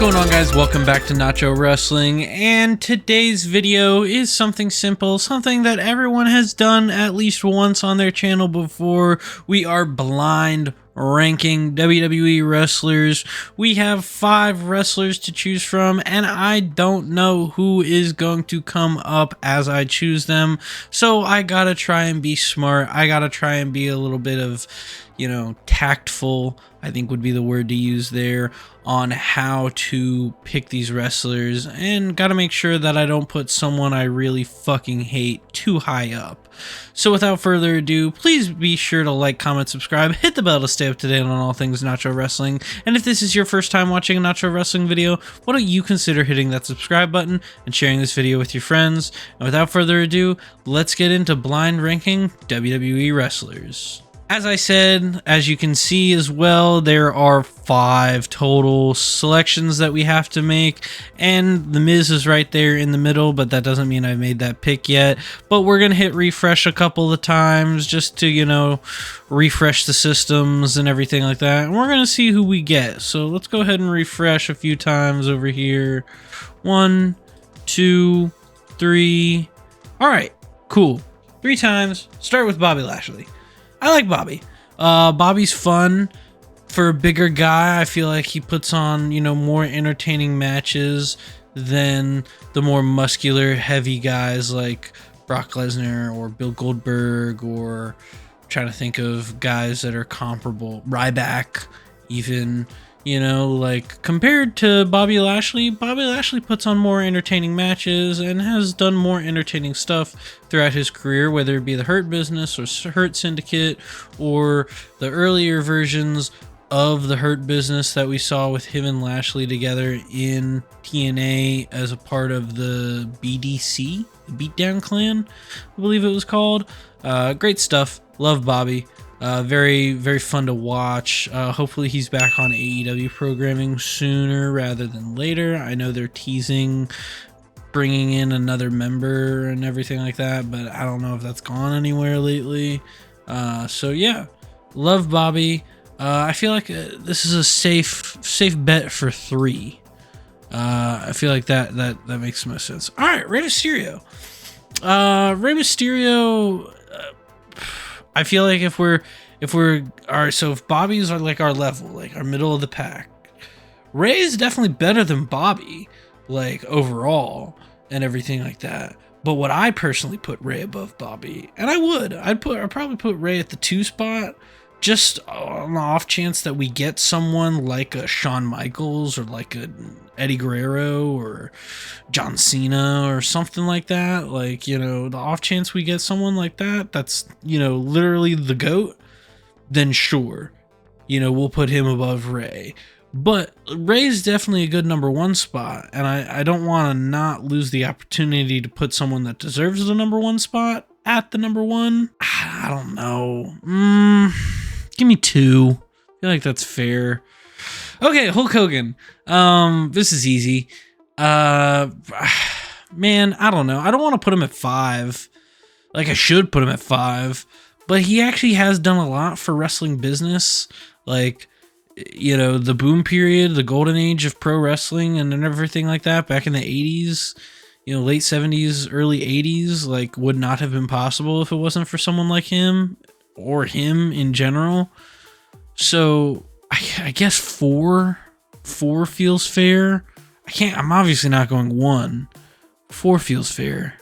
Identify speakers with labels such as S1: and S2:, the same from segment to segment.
S1: going on, guys? Welcome back to Nacho Wrestling, and today's video is something simple, something that everyone has done at least once on their channel before. We are blind ranking WWE wrestlers. We have 5 wrestlers to choose from, and I don't know who is going to come up as I choose them, so I gotta try and be smart. I gotta try and be a little bit of, tactful, I think would be the word to use there, on how to pick these wrestlers, and gotta make sure that I don't put someone I really fucking hate too high up. So without further ado, please be sure to like, comment, subscribe, hit the bell to stay up to date on all things Nacho Wrestling, and if this is your first time watching a Nacho Wrestling video, why don't you consider hitting that subscribe button and sharing this video with your friends. And without further ado, let's get into blind ranking WWE wrestlers. As I said, as you can see as well, there are 5 total selections that we have to make, and The Miz is right there in the middle, but that doesn't mean I've made that pick yet. But we're going to hit refresh a couple of times just to, refresh the systems and everything like that, and we're going to see who we get. So let's go ahead and refresh a few times over here. 1, 2, 3. All right, cool. 3 times. Start with Bobby Lashley. I like Bobby. Bobby's fun for a bigger guy. I feel like he puts on, more entertaining matches than the more muscular, heavy guys like Brock Lesnar or Bill Goldberg, or I'm trying to think of guys that are comparable. Ryback, even. Compared to Bobby Lashley puts on more entertaining matches and has done more entertaining stuff throughout his career, whether it be the Hurt Business or Hurt Syndicate or the earlier versions of the Hurt Business that we saw with him and Lashley together in TNA as a part of the BDC, the Beatdown Clan, I believe it was called. Great stuff. Love Bobby. Very, very fun to watch. Hopefully he's back on AEW programming sooner rather than later. I know they're teasing bringing in another member and everything like that, but I don't know if that's gone anywhere lately. So yeah, love Bobby. I feel like this is a safe bet for 3. I feel like that makes the most sense. All right, Rey Mysterio. Rey Mysterio. I feel like if Bobby's are like our level, like our middle of the pack, Rey is definitely better than Bobby, like overall and everything like that. But would I personally put Rey above Bobby? And I'd probably put Rey at the 2 spot, just on the off chance that we get someone like a Shawn Michaels or like a Eddie Guerrero or John Cena or something like that. Like, the off chance we get someone like that, that's, literally the GOAT, then sure, we'll put him above Rey. But Rey's definitely a good number 1 spot, and I don't want to not lose the opportunity to put someone that deserves the number 1 spot at the number 1. I don't know. Give me 2. I feel like that's fair. Okay, Hulk Hogan. This is easy. Man, I don't know. I don't want to put him at 5. Like, I should put him at 5. But he actually has done a lot for wrestling business. Like, the boom period, the golden age of pro wrestling and everything like that back in the 80s. Late 70s, early 80s, like, would not have been possible if it wasn't for someone like him. Or him in general. So I guess 4 feels fair. I'm obviously not going 1. 4 feels fair.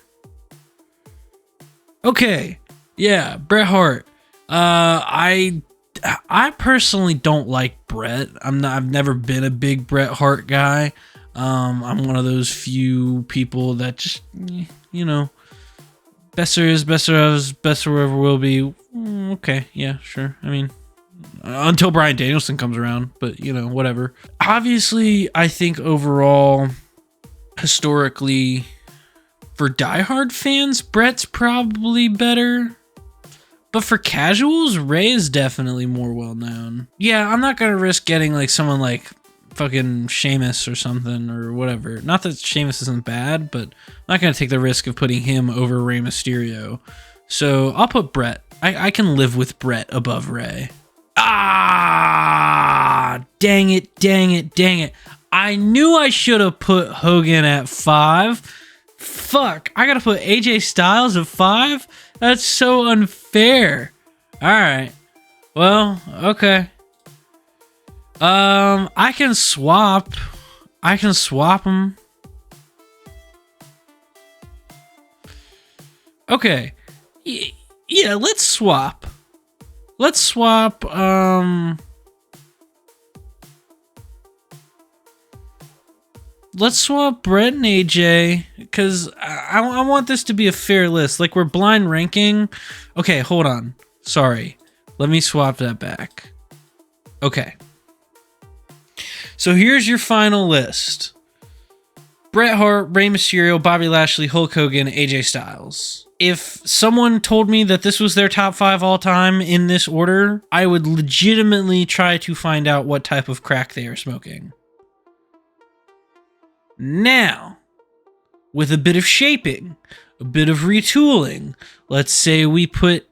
S1: Okay, yeah, Bret Hart. I personally don't like Bret. I've never been a big Bret Hart guy. I'm one of those few people that just, best there is, best there is, best there ever will be. Okay, yeah, sure. I mean, until Bryan Danielson comes around, but whatever. Obviously, I think overall, historically, for diehard fans, Bret's probably better. But for casuals, Rey is definitely more well known. Yeah, I'm not gonna risk getting like someone like fucking Sheamus or something or whatever. Not that Sheamus isn't bad, but I'm not gonna take the risk of putting him over Rey Mysterio. So I'll put Bret. I can live with Bret above Rey. Ah, dang it. I knew I should have put Hogan at 5. Fuck, I gotta put AJ Styles at 5? That's so unfair. Alright. Well, okay. I can swap. I can swap them. Okay. Yeah, let's swap. Let's swap, let's swap Brett and AJ, because I want this to be a fair list. Like, we're blind ranking. Okay, hold on. Sorry. Let me swap that back. Okay. So here's your final list. Bret Hart, Rey Mysterio, Bobby Lashley, Hulk Hogan, AJ Styles. If someone told me that this was their top 5 all time in this order, I would legitimately try to find out what type of crack they are smoking. Now, with a bit of shaping, a bit of retooling, let's say we put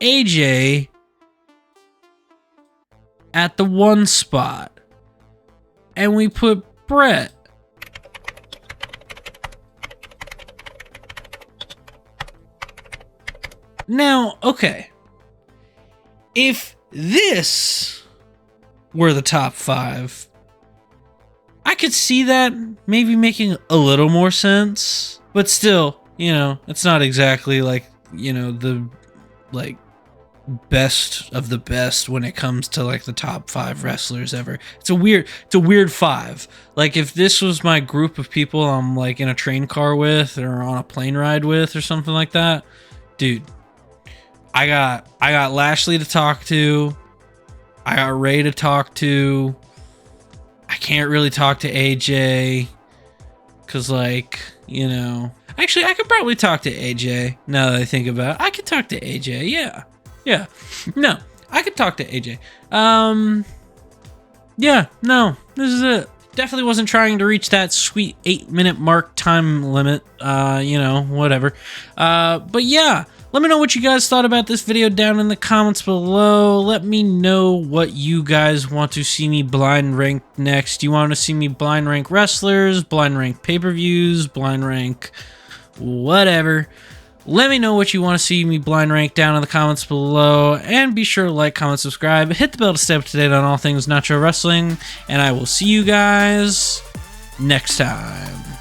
S1: AJ at the 1 spot, and we put Bret now. Okay, if this were the top 5, I could see that maybe making a little more sense, but still, you know, it's not exactly like, you know, the like best of the best when it comes to like the top 5 wrestlers ever. It's a weird 5. Like, if this was my group of people I'm like in a train car with or on a plane ride with or something like that, dude, I got Lashley to talk to, I got Ray to talk to. I can't really talk to AJ because, like, you know, actually I could probably talk to AJ now that I think about it. I could talk to AJ. Yeah. No, I could talk to AJ. Yeah, no, this is it. Definitely wasn't trying to reach that sweet 8-minute mark time limit. You know, whatever. But yeah, let me know what you guys thought about this video down in the comments below. Let me know what you guys want to see me blind rank next. Do you want to see me blind rank wrestlers, blind rank pay-per-views, blind rank whatever? Let me know what you want to see me blind rank down in the comments below. And be sure to like, comment, subscribe, hit the bell to stay up to date on all things Nacho Wrestling. And I will see you guys next time.